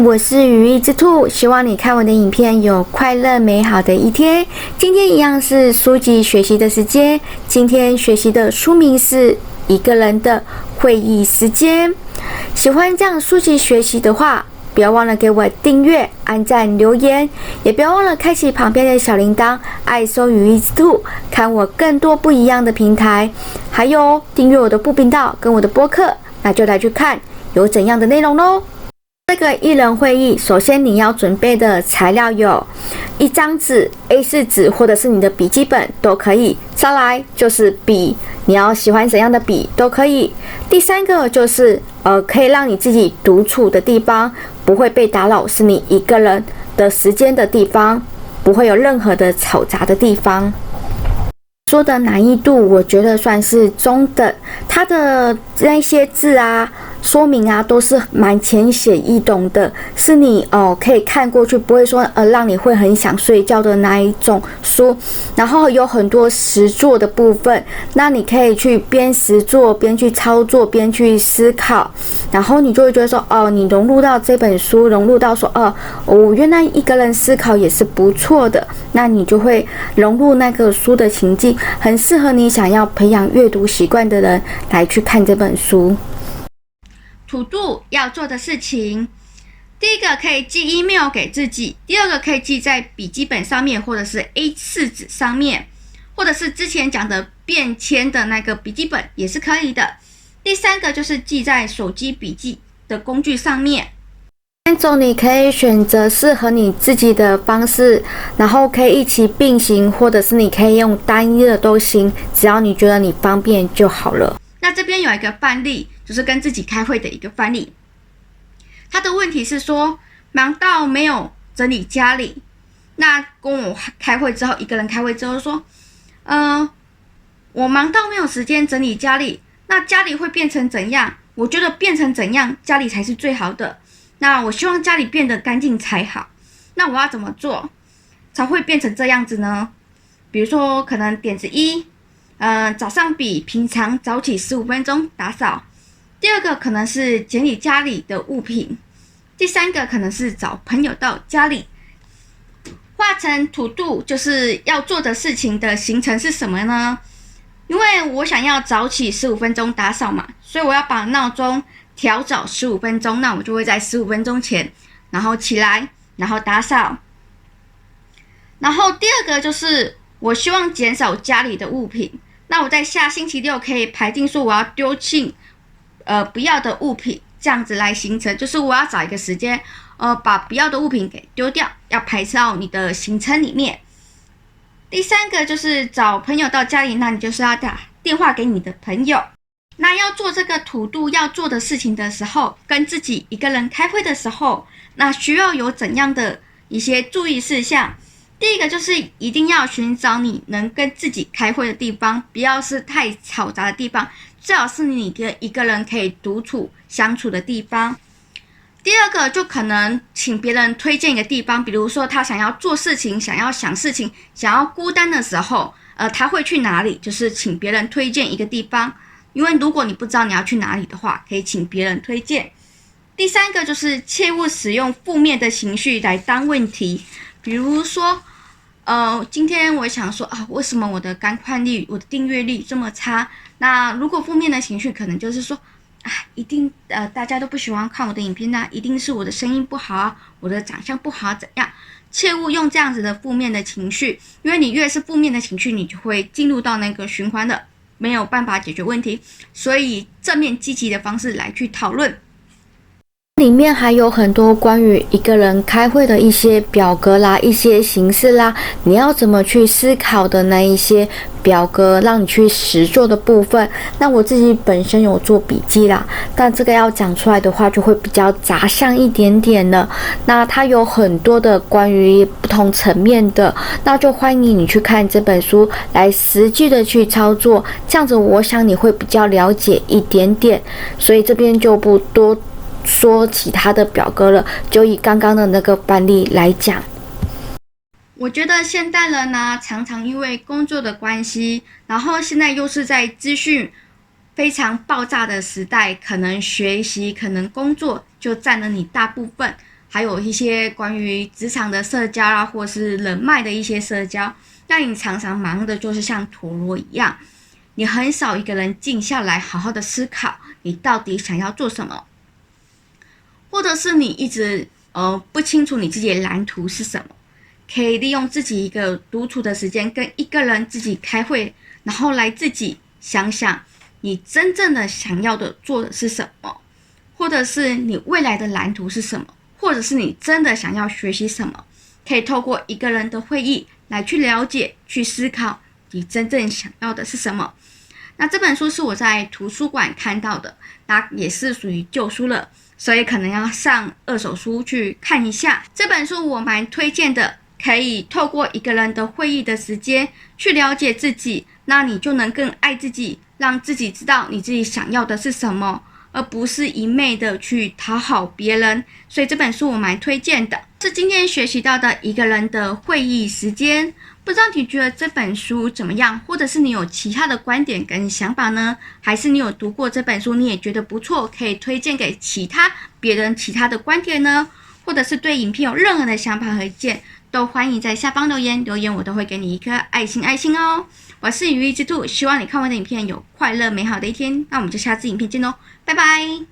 我是羽翼之兔，希望你看我的影片有快乐美好的一天。今天一样是书籍学习的时间，今天学习的书名是《一个人的会议时间》。喜欢这样书籍学习的话，不要忘了给我订阅、按赞、留言，也不要忘了开启旁边的小铃铛，爱搜羽翼之兔，看我更多不一样的平台，还有订阅我的副频道跟我的播客，那就来去看有怎样的内容咯。这个一人会议，首先你要准备的材料有一张纸 A4 纸或者是你的笔记本都可以，再来就是笔，你要喜欢怎样的笔都可以。第三个就是可以让你自己独处的地方，不会被打扰，是你一个人的时间的地方，不会有任何的吵杂的地方。说的难易度我觉得算是中等，它的那些字啊说明啊都是蛮浅显易懂的，是你可以看过去，不会说让你会很想睡觉的那一种书。然后有很多实作的部分，那你可以去边实作边去操作边去思考，然后你就会觉得说你融入到这本书，融入到说我原来一个人思考也是不错的，那你就会融入那个书的情境，很适合你想要培养阅读习惯的人来去看这本书。To do 要做的事情，第一个可以寄 email 给自己，第二个可以记在笔记本上面，或者是 A4 纸上面，或者是之前讲的便签的那个笔记本也是可以的。第三个就是记在手机笔记的工具上面。三种你可以选择适合你自己的方式，然后可以一起并行，或者是你可以用单一的都行，只要你觉得你方便就好了。那这边有一个范例，就是跟自己开会的一个范例。他的问题是说，忙到没有整理家里。那跟我开会之后，一个人开会之后说，我忙到没有时间整理家里，那家里会变成怎样？我觉得变成怎样，家里才是最好的。那我希望家里变得干净才好。那我要怎么做才会变成这样子呢？比如说，可能点子一，早上比平常早起15分钟打扫。第二个可能是整理家里的物品。第三个可能是找朋友到家里。画成To do，就是要做的事情的行程是什么呢？因为我想要早起15分钟打扫嘛，所以我要把闹钟调早15分钟，那我就会在15分钟前，然后起来，然后打扫。然后第二个就是我希望减少家里的物品，那我在下星期六可以排定说我要丢弃不要的物品，这样子来形成，就是我要找一个时间把不要的物品给丢掉，要排到你的行程里面。第三个就是找朋友到家里，那你就是要打电话给你的朋友。那要做这个To do要做的事情的时候，跟自己一个人开会的时候，那需要有怎样的一些注意事项？第一个就是一定要寻找你能跟自己开会的地方，不要是太吵杂的地方，最好是你的一个人可以独处相处的地方。第二个就可能请别人推荐一个地方，比如说他想要做事情，想要想事情，想要孤单的时候，他会去哪里？就是请别人推荐一个地方。因为如果你不知道你要去哪里的话，可以请别人推荐。第三个就是切勿使用负面的情绪来当问题，比如说今天我想说为什么我的观看率、我的订阅率这么差？那如果负面的情绪可能就是说一定大家都不喜欢看我的影片一定是我的声音不好啊，我的长相不好怎样？切勿用这样子的负面的情绪，因为你越是负面的情绪，你就会进入到那个循环的，没有办法解决问题。所以正面积极的方式来去讨论。里面还有很多关于一个人开会的一些表格啦、一些形式啦，你要怎么去思考的那一些表格，让你去实作的部分。那我自己本身有做笔记啦，但这个要讲出来的话就会比较杂项一点点了。那它有很多的关于不同层面的，那就欢迎你去看这本书来实际的去操作，这样子我想你会比较了解一点点。所以这边就不多说其他的表格了，就以刚刚的那个范例来讲。我觉得现代人常常因为工作的关系，然后现在又是在资讯非常爆炸的时代，可能学习、可能工作就占了你大部分，还有一些关于职场的社交啊，或是人脉的一些社交，但你常常忙的就是像陀螺一样，你很少一个人静下来好好的思考你到底想要做什么，或者是你一直不清楚你自己的蓝图是什么，可以利用自己一个独处的时间，跟一个人自己开会，然后来自己想想你真正的想要的做的是什么，或者是你未来的蓝图是什么，或者是你真的想要学习什么，可以透过一个人的会议来去了解、去思考你真正想要的是什么。那这本书是我在图书馆看到的，那也是属于旧书了，所以可能要上二手书去看一下。这本书我蛮推荐的，可以透过一个人的会议的时间去了解自己，那你就能更爱自己，让自己知道你自己想要的是什么，而不是一昧的去讨好别人。所以这本书我蛮推荐的，是今天学习到的一个人的会议时间。不知道你觉得这本书怎么样，或者是你有其他的观点跟想法呢？还是你有读过这本书你也觉得不错，可以推荐给别人其他的观点呢？或者是对影片有任何的想法和意见，都欢迎在下方留言，我都会给你一颗爱心哦。我是羽翼之兔，希望你看完的影片有快乐美好的一天，那我们就下次影片见喽，拜拜。